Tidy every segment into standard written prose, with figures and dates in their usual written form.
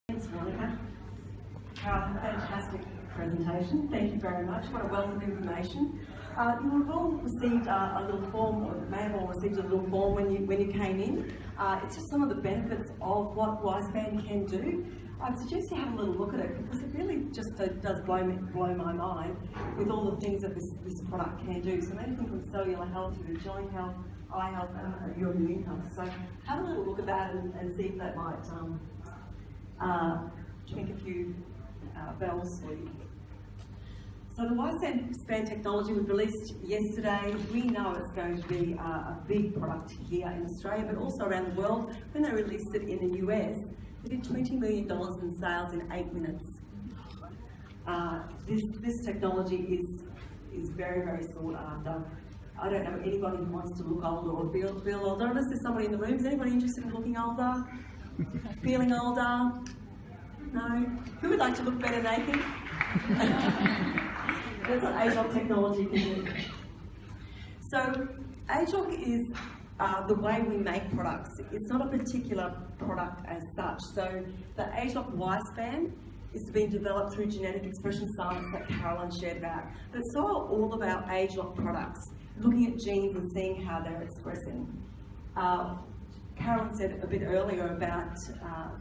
Thanks, Monica. Fantastic presentation. Thank you very much. What a wealth of information. You have all received a little form, or may have all received a little form when you came in. It's just some of the benefits of what Wiseband can do. I'd suggest you have a little look at it because it really just does blow my mind with all the things that this product can do. So anything from cellular health to joint health, eye health, and your immune health. So have a little look at that and see if that might drink a few bells for you. So the Wiseband technology was released yesterday. We know it's going to be a big product here in Australia, but also around the world. When they released it in the US, they did $20 million in sales in 8 minutes. This technology is very, very sought after. I don't know anybody who wants to look older or feel older, unless there's somebody in the room. Is anybody interested in looking older? Feeling older? No? Who would like to look better naked? That's what ageLOC technology can do. So ageLOC is the way we make products. It's not a particular product as such. So the ageLOC Wiseband is being developed through genetic expression science that Caroline shared about. But it's all about ageLOC products, looking at genes and seeing how they're expressing. Caroline said a bit earlier about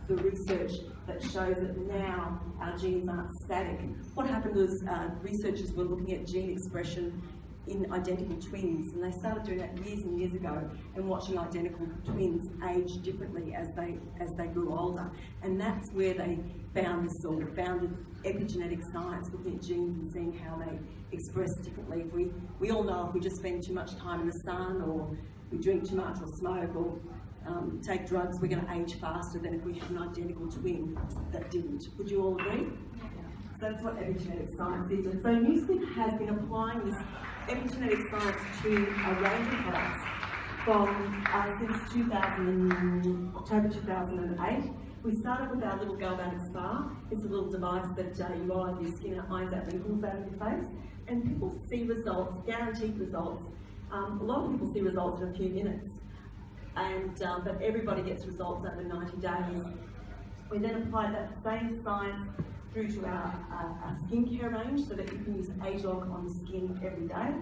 the research that shows that now our genes aren't static. What happened was researchers were looking at gene expression in identical twins, and they started doing that years and years ago, and watching identical twins age differently as they grew older. And that's where they found this sort of founded epigenetic science, looking at genes and seeing how they express differently. We all know if we just spend too much time in the sun, or we drink too much, or smoke, or take drugs, we're going to age faster than if we had an identical twin that didn't. Would you all agree? So that's what epigenetic science is. And so NewsLink has been applying this epigenetic science to a range of products since October 2008. We started with our little galvanic spa. It's a little device that you eye your skin, it irons out wrinkles out of your face, and people see results, guaranteed results. A lot of people see results in a few minutes. But everybody gets results over 90 days. We then applied that same science through to our skincare range so that you can use ageLOC on the skin every day.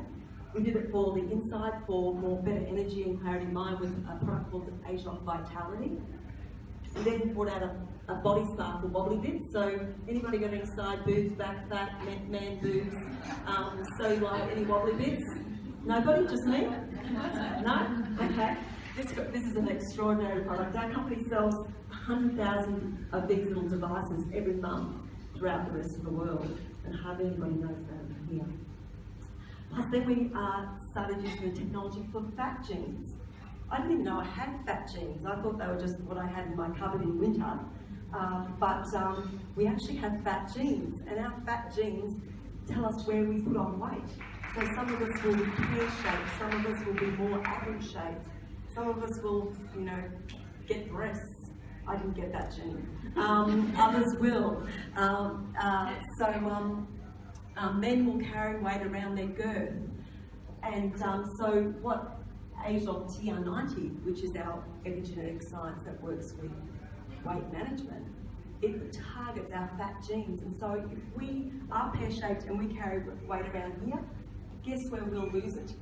We did it for the inside for better energy and clarity of mind with a product called ageLOC Vitality. We then brought out a body spa for wobbly bits. So anybody got any side boobs, back fat, man boobs, cellulite, any wobbly bits? Nobody? Just me? No? Okay. This is an extraordinary product. Our company sells 100,000 of these little devices every month throughout the rest of the world, and hardly anybody knows about them here. Plus then we started using the technology for fat genes. I didn't even know I had fat genes. I thought they were just what I had in my cupboard in winter. But we actually have fat genes, and our fat genes tell us where we put on weight. So some of us will be pear-shaped, some of us will be more apple-shaped. Some of us will, get breasts. I didn't get that gene. Others will. Men will carry weight around their girth. And so what ageLOC TR90, which is our epigenetic science that works with weight management, it targets our fat genes. And so if we are pear-shaped and we carry weight around here, guess where we'll lose it?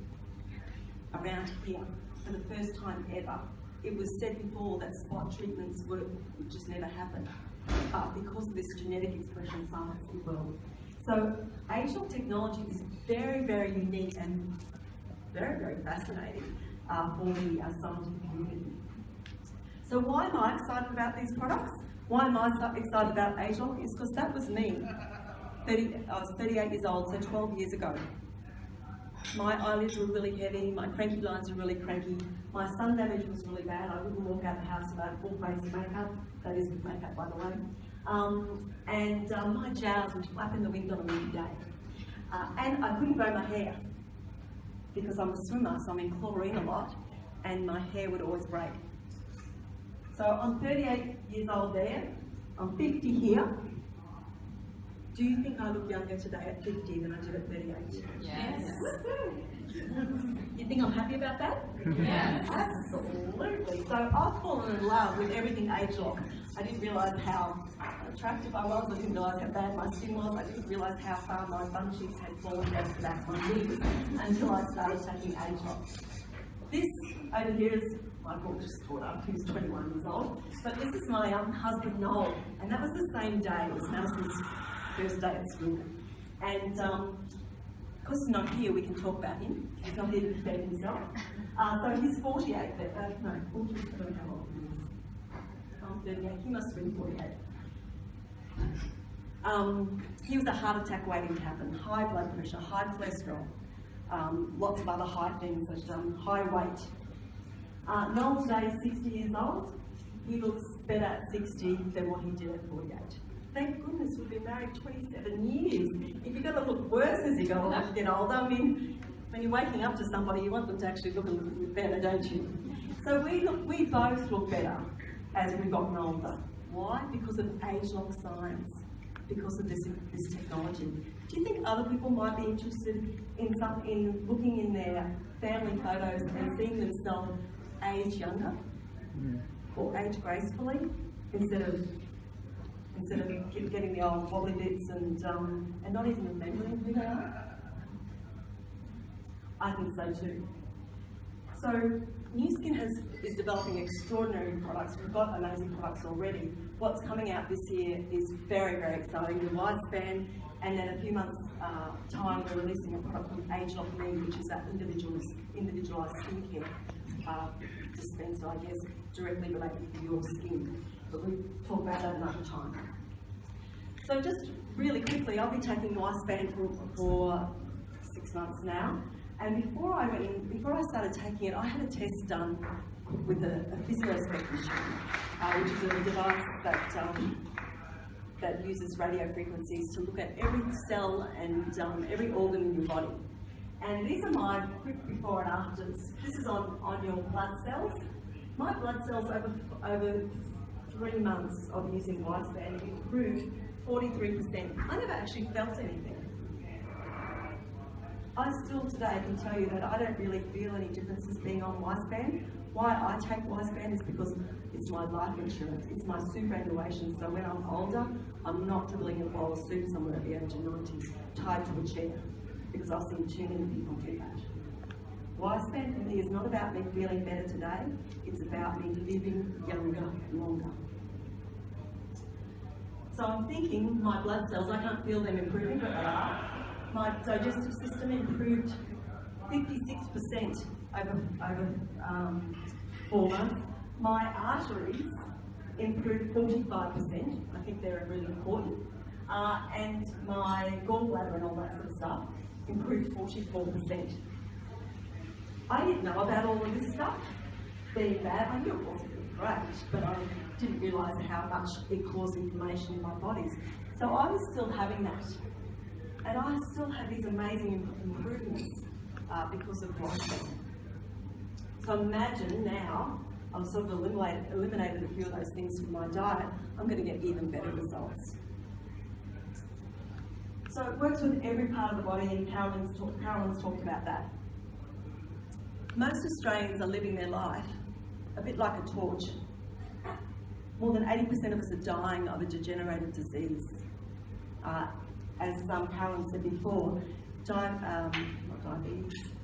Around here. For the first time ever. It was said before that spot treatments would just never happen. But because of this genetic expression science, it will. So ageLOC technology is very, very unique and very, very fascinating for the scientific community. So why am I excited about these products? Why am I so excited about ageLOC? Is because that was me. I was 38 years old, so 12 years ago. My eyelids were really heavy, my cranky lines were really cranky, my sun damage was really bad. I wouldn't walk out of the house without full face makeup. That is with makeup, by the way. My jowls would flap in the wind on a windy day. And I couldn't grow my hair because I'm a swimmer, so I'm in chlorine a lot, and my hair would always break. So I'm 38 years old there, I'm 50 here. Do you think I look younger today at 50 than I did at 38? Yes. You think I'm happy about that? Yes. Absolutely. So I've fallen in love with everything ageLOC. I didn't realise how attractive I was. I didn't realise how bad my skin was. I didn't realise how far my bum cheeks had fallen down to the back of my knees until I started taking ageLOC. This over here is my gorgeous daughter, who's 21 years old. But this is my husband, Noel, and that was the same day. It was Madison's first day at school. And because he's not here, we can talk about him. He's not here to defend himself. So he's 48, but no, 40, I don't know how old he is. I'm 38, he must have been 48. He was a heart attack waiting to happen, high blood pressure, high cholesterol, lots of other high things, such as high weight. Noel today is 60 years old. He looks better at 60 than what he did at 48. Thank goodness we've been married 27 years. If you're going to look worse as you go on as you get older, I mean, when you're waking up to somebody, you want them to actually look a little bit better, don't you? So we both look better as we've gotten older. Why? Because of ageLOC science, because of this technology. Do you think other people might be interested in looking in their family photos and seeing themselves age younger or age gracefully instead of getting the old wobbly bits and not even remembering who they are? I think so too. So Nu Skin is developing extraordinary products. We've got amazing products already. What's coming out this year is very, very exciting. The lifespan, and then a few months' time, we're releasing a product called ageLOC Me, which is that individualised skincare dispenser, I guess, directly related to your skin. But we'll talk about that another time. So just really quickly, I'll be taking lifespan for 6 months now. And before I started taking it, I had a test done with a physioscope machine, which is a device that uses radio frequencies to look at every cell and every organ in your body. And these are my quick before and afters. This is on your blood cells. My blood cells over 3 months of using lifespan improved 43%. I never actually felt anything. I still today can tell you that I don't really feel any differences being on lifespan. Why I take lifespan is because it's my life insurance, it's my superannuation, so when I'm older, I'm not dribbling a bowl of soup somewhere at the age of 90, tied to a chair, because I've seen too many people do that. Lifespan for me is not about me feeling better today, it's about me living younger, longer. So I'm thinking my blood cells, I can't feel them improving, but they are. My digestive system improved 56% over 4 months. My arteries improved 45%. I think they're really important. And my gallbladder and all that sort of stuff improved 44%. I didn't know about all of this stuff being bad. I knew it wasn't really great, but I didn't realise how much it caused inflammation in my bodies. So I was still having that. And I still have these amazing improvements because of lifespan. So imagine now, I've sort of eliminated a few of those things from my diet, I'm going to get even better results. So it works with every part of the body, and Carolyn's talked about that. Most Australians are living their life a bit like a torch. More than 80% of us are dying of a degenerative disease. As Carolyn said before,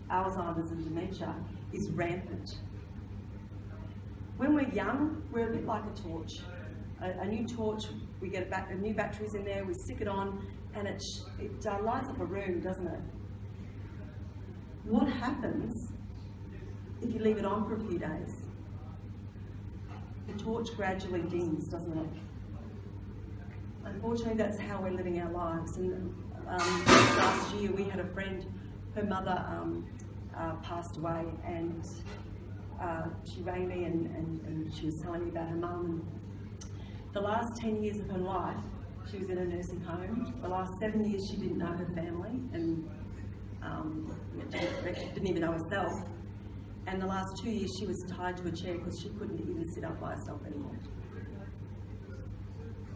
Alzheimer's and dementia is rampant. When we're young, we're a bit like a torch. A new torch, we get new batteries in there, we stick it on, and it lights up a room, doesn't it? What happens if you leave it on for a few days? The torch gradually dims, doesn't it? Unfortunately, that's how we're living our lives. And last year, we had a friend, her mother passed away, and she rang me and she was telling me about her mum. The last 10 years of her life, she was in a nursing home. The last 7 years, she didn't know her family and didn't even know herself. And the last 2 years, she was tied to a chair because she couldn't even sit up by herself anymore.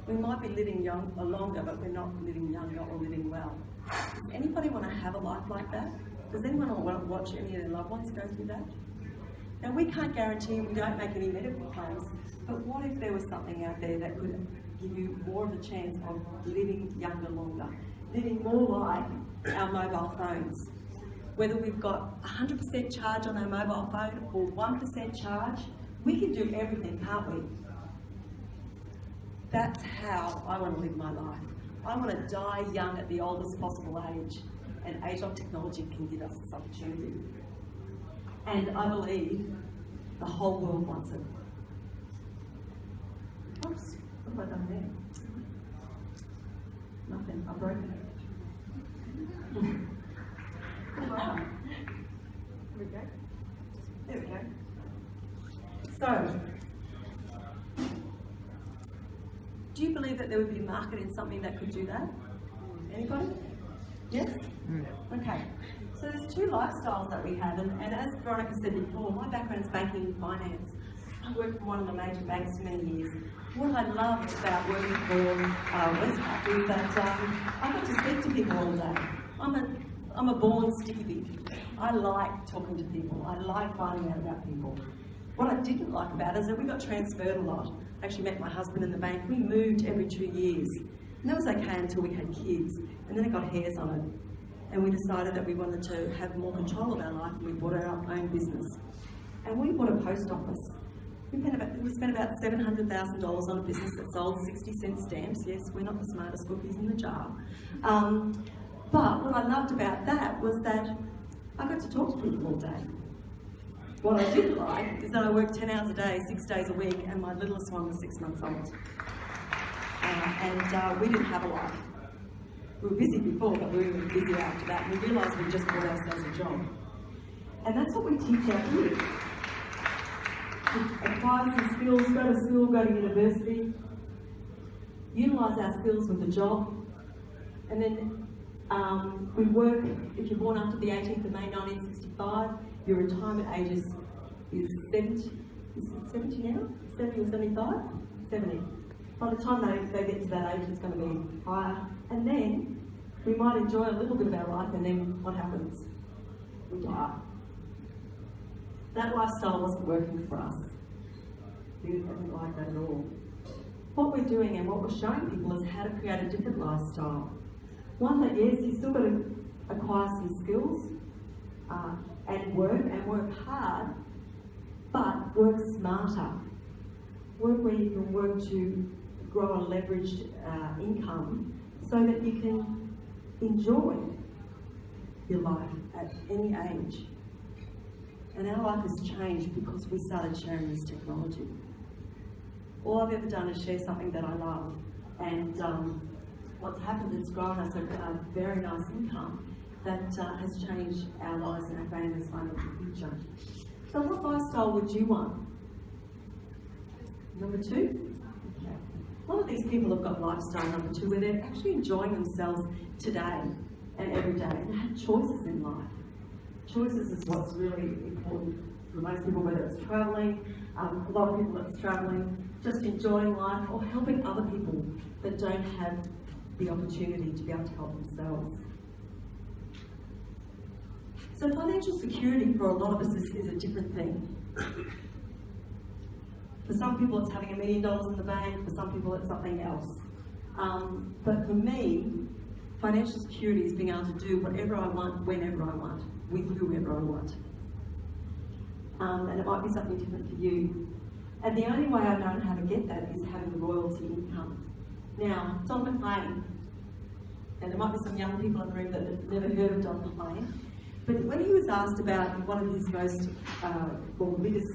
We might be living longer, but we're not living younger or living well. Does anybody want to have a life like that? Does anyone want to watch any of their loved ones go through that? Now, we can't guarantee, we don't make any medical claims, but what if there was something out there that could give you more of a chance of living younger longer, living more like our mobile phones? Whether we've got 100% charge on our mobile phone or 1% charge, we can do everything, can't we? That's how I want to live my life. I want to die young at the oldest possible age, and ageLOC technology can give us this opportunity. And I believe the whole world wants it. Oops, what have I done there? Nothing, I've broken it. Wow. There we go. There we go. So, do you believe that there would be a market in something that could do that? Anybody? Yes? Okay. So there's two lifestyles that we have, and as Veronica said before, my background is banking and finance. I worked for one of the major banks for many years. What I love about working for Westpac is that I get to speak to people all day. I'm a born sticky bit. I like talking to people. I like finding out about people. What I didn't like about it is that we got transferred a lot. I actually met my husband in the bank. We moved every 2 years. And that was okay until we had kids. And then it got hairs on it. And we decided that we wanted to have more control of our life, and we bought our own business. And we bought a post office. We spent about $700,000 on a business that sold 60-cent stamps. Yes, we're not the smartest cookies in the jar. But what I loved about that was that I got to talk to people all day. What I didn't like is that I worked 10 hours a day, 6 days a week, and my littlest one was 6 months old. And we didn't have a life. We were busy before, but we were busy after that. And we realised we just bought ourselves a job. And that's what we teach our kids. To acquire some skills, go to school, go to university, utilise our skills with a job, and then we work. If you're born after the 18th of May 1965, your retirement age is 70. Is it 70 now? 70 or 75? 70. By the time they get to that age, it's going to be higher. And then we might enjoy a little bit of our life, and then what happens? We die. That lifestyle wasn't working for us. We didn't like that at all. What we're doing and what we're showing people is how to create a different lifestyle. One that, yes, you've still got to acquire some skills and work hard, but work smarter. Work where you can work to grow a leveraged income so that you can enjoy your life at any age. And our life has changed because we started sharing this technology. All I've ever done is share something that I love. And what's happened is grown us a very nice income that has changed our lives and our family's financial future. So what lifestyle would you want? Number 2? Okay. A lot of these people have got lifestyle number 2 where they're actually enjoying themselves today and every day. They have choices in life. Choices is what's really important for most people, whether it's travelling, a lot of people that's travelling, just enjoying life, or helping other people that don't have the opportunity to be able to help themselves. So financial security for a lot of us is a different thing. For some people it's having $1 million in the bank, for some people it's something else. But for me, financial security is being able to do whatever I want, whenever I want, with whoever I want. And it might be something different for you. And the only way I've known how to get that is having the royalty income. Now, Don McLean, and there might be some young people in the room that have never heard of Don McLean, but when he was asked about one of his most, biggest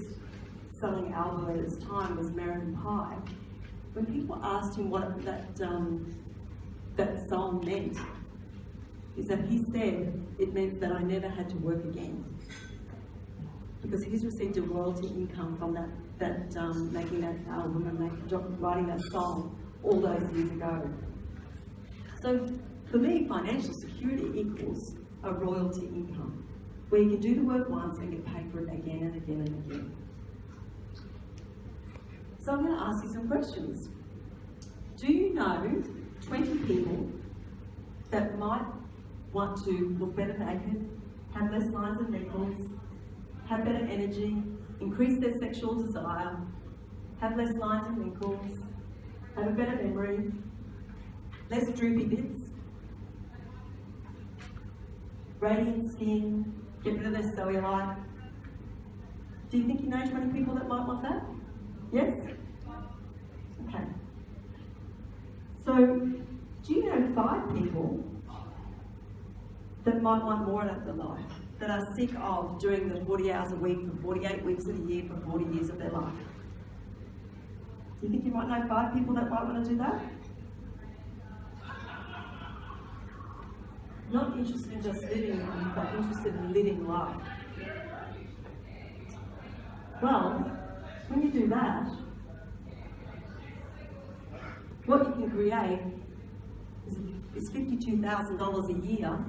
selling album at its time was American Pie, when people asked him what that song meant, is that he said it meant that I never had to work again. Because he's received a royalty income from that making that album and writing that song all those years ago. So for me, financial security equals a royalty income, where you can do the work once and get paid for it again and again and again. So I'm going to ask you some questions. Do you know 20 people that might want to look better naked, have less lines and wrinkles, have better energy, increase their sexual desire, have less lines and wrinkles, have a better memory, less droopy bits, radiant skin, get rid of their cellulite. Do you think you know 20 people that might want that? Yes? Okay. So, do you know 5 people that might want more out of their life, that are sick of doing the 40 hours a week for 48 weeks of the year for 40 years of their life? Do you think you might know 5 people that might want to do that? Not interested in just living, but interested in living life. Well, when you do that, what you can create is $52,000 a year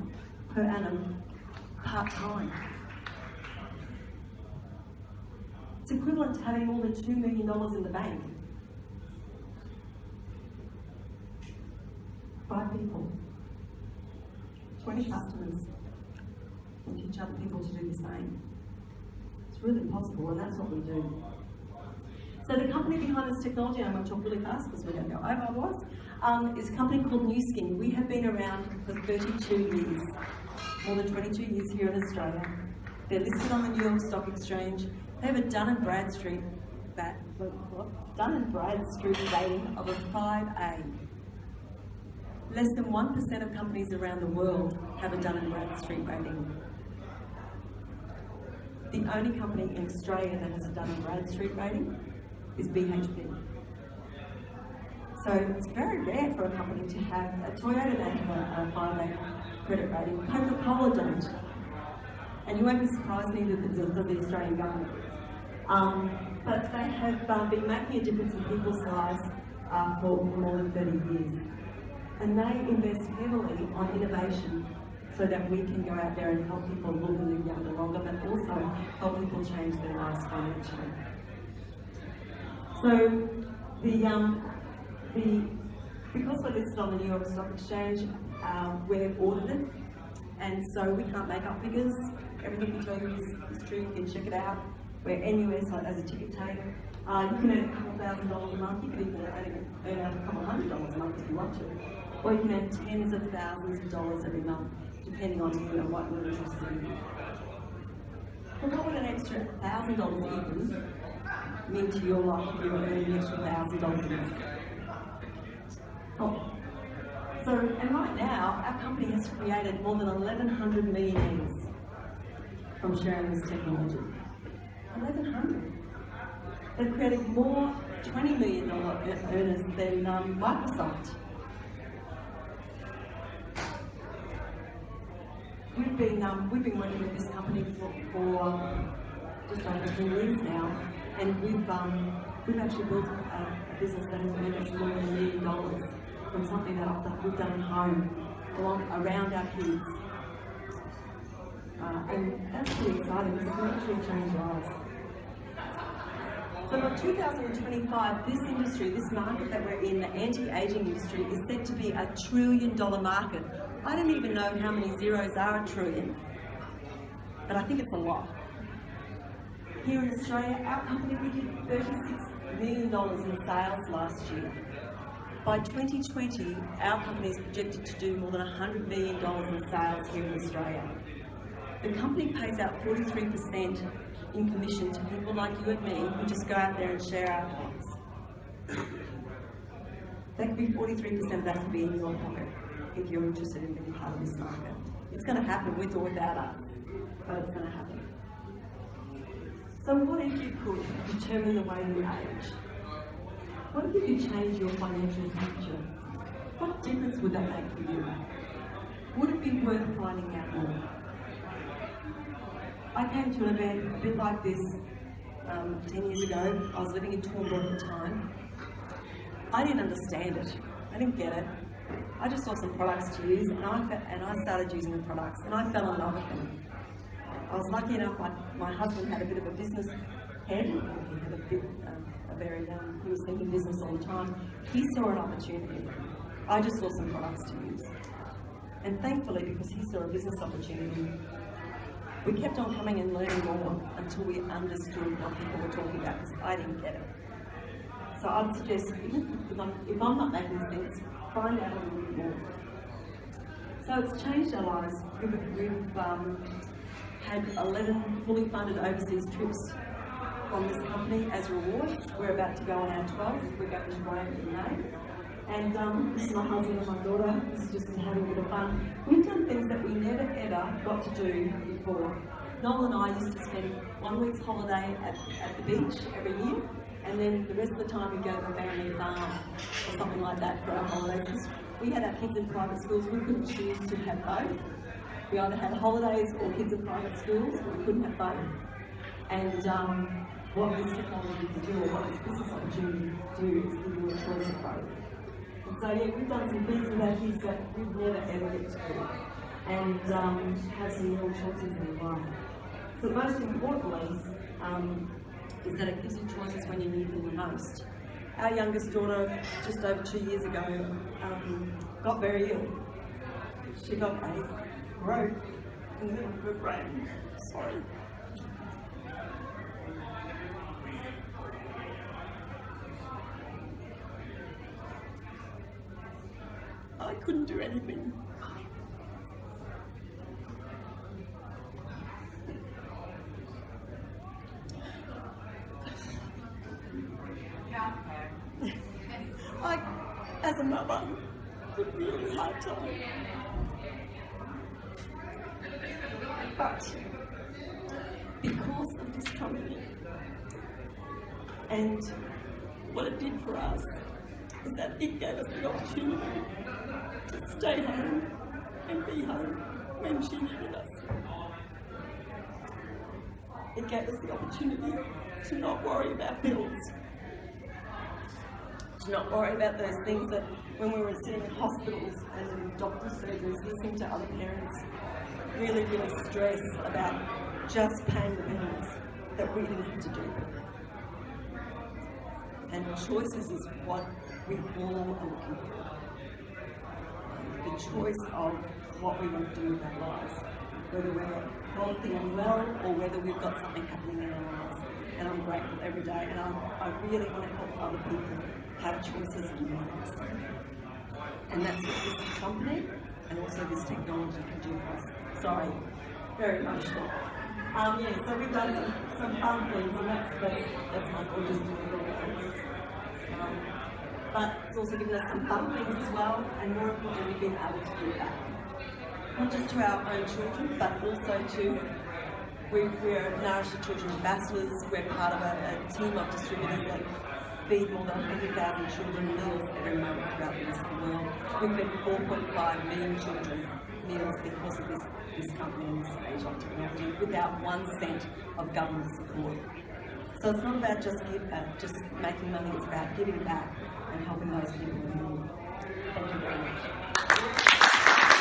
per annum, part-time. It's equivalent to having more than $2 million in the bank. 5 people, 20 customers, and teach other people to do the same. It's really possible, and that's what we do. So the company behind this technology, I'm going to talk really fast because we're going to go over otherwise, is a company called New Skin. We have been around for 32 years, more than 22 years here in Australia. They're listed on the New York Stock Exchange. They have a Dun & Bradstreet rating of a 5A. Less than 1% of companies around the world have a Dun & Bradstreet rating. The only company in Australia that has a Dun & Bradstreet rating is BHP. So it's very rare for a company to have a Toyota that have a 5A credit rating. Coca-Cola don't. And you won't be surprised neither does the Australian government. But they have been making a difference in people's lives for more than 30 years. And they invest heavily on innovation so that we can go out there and help people look and live younger longer, but also help people change their lives financially. So because we're listed on the New York Stock Exchange, we're audited, and so we can't make up figures. Everything we tell you is true. You can check it out. We're NUS as a ticket taker. You can earn a couple $1,000s a month. You can even earn a couple $100 a month if you want to. Or you can earn tens of thousands of dollars every month, depending on what you're interested in. But what would an extra $1,000 even mean to your life if you were earning an extra $1,000 a month? Oh. So, and right now, our company has created more than 1,100 millionaires from sharing this technology. 1,100. They've created more $20 million earners than Microsoft. We've been working with this company for just over 10 years now, and we've actually built a business that has earned us more than $1 million from something that we've done at home, around our kids. And that's really exciting because it can actually change lives. So by 2025, this industry, this market that we're in, the anti-aging industry, is said to be a $1 trillion market. I don't even know how many zeros are a trillion, but I think it's a lot. Here in Australia, our company, we did $36 million in sales last year. By 2020, our company is projected to do more than $100 million in sales here in Australia. The company pays out 43% in commission to people like you and me who just go out there and share our thoughts. That could be 43% of that could be in your pocket if you're interested in being part of this market. It's going to happen with or without us, but it's going to happen. So what if you could determine the way you age? What if you could change your financial future? What difference would that make for you? Would it be worth finding out more? I came to an event a bit like this 10 years ago. I was living in Toowoomba at the time. I didn't understand it. I didn't get it. I just saw some products to use, and I started using the products, and I fell in love with them. I was lucky enough, my husband had a bit of a business head. He was thinking business all the time. He saw an opportunity. I just saw some products to use. And thankfully, because he saw a business opportunity, we kept on coming and learning more until we understood what people were talking about, because I didn't get it. So I'd suggest, if I'm not making sense, find out a little bit more. So it's changed our lives. We've had 11 fully funded overseas trips from this company as rewards. We're about to go on our 12th. We're going to Rome in May. And this is my husband and my daughter. This is just having a bit of fun. We've done things that we never ever got to do before. Noel and I used to spend 1 week's holiday at the beach every year, and then the rest of the time we'd go to a family farm or something like that for our holidays. We had our kids in private schools. We couldn't choose to have both. We either had holidays or kids in private schools, but we couldn't have both. And what this technology can do, or what this business opportunity can do, is give you a choice of both. And so yeah, we've done some things with our kids that we've never ever get to do, and have some real choices in life. So most importantly, is that it gives you choices when you need them the most. Our youngest daughter, just over 2 years ago, got very ill. She got a growth in the middle of her brain. Sorry. I couldn't do anything. As a mother, it's a really hard time. But because of this company and what it did for us, is that it gave us the opportunity to stay home and be home when she needed us. It gave us the opportunity to not worry about bills, to not worry about those things that when we were sitting in hospitals and in doctor's surgeries, listening to other parents really stress about just paying the bills that we didn't have to do. And choices is what we all are looking for. The choice of what we want to do with our lives, whether we're healthy and well or whether we've got something happening in our lives. And I'm grateful every day, and I really want to help other people have choices in lives. And that's what this company and also this technology can do for us. Sorry, very emotional. So we've done some fun things, and that's my gorgeous daughter. But it's also given us some fun things as well, and more importantly, we've been able to do that. Not just to our own children, but also to, we're Nourish the Children Ambassadors. We're part of a team of distributors that feed more than 100,000 children meals every month throughout the Western world. We feed 4.5 million children meals because of this company and this ageLOC technology without 1 cent of government support. So it's not about just making money, it's about giving back and helping those people in need.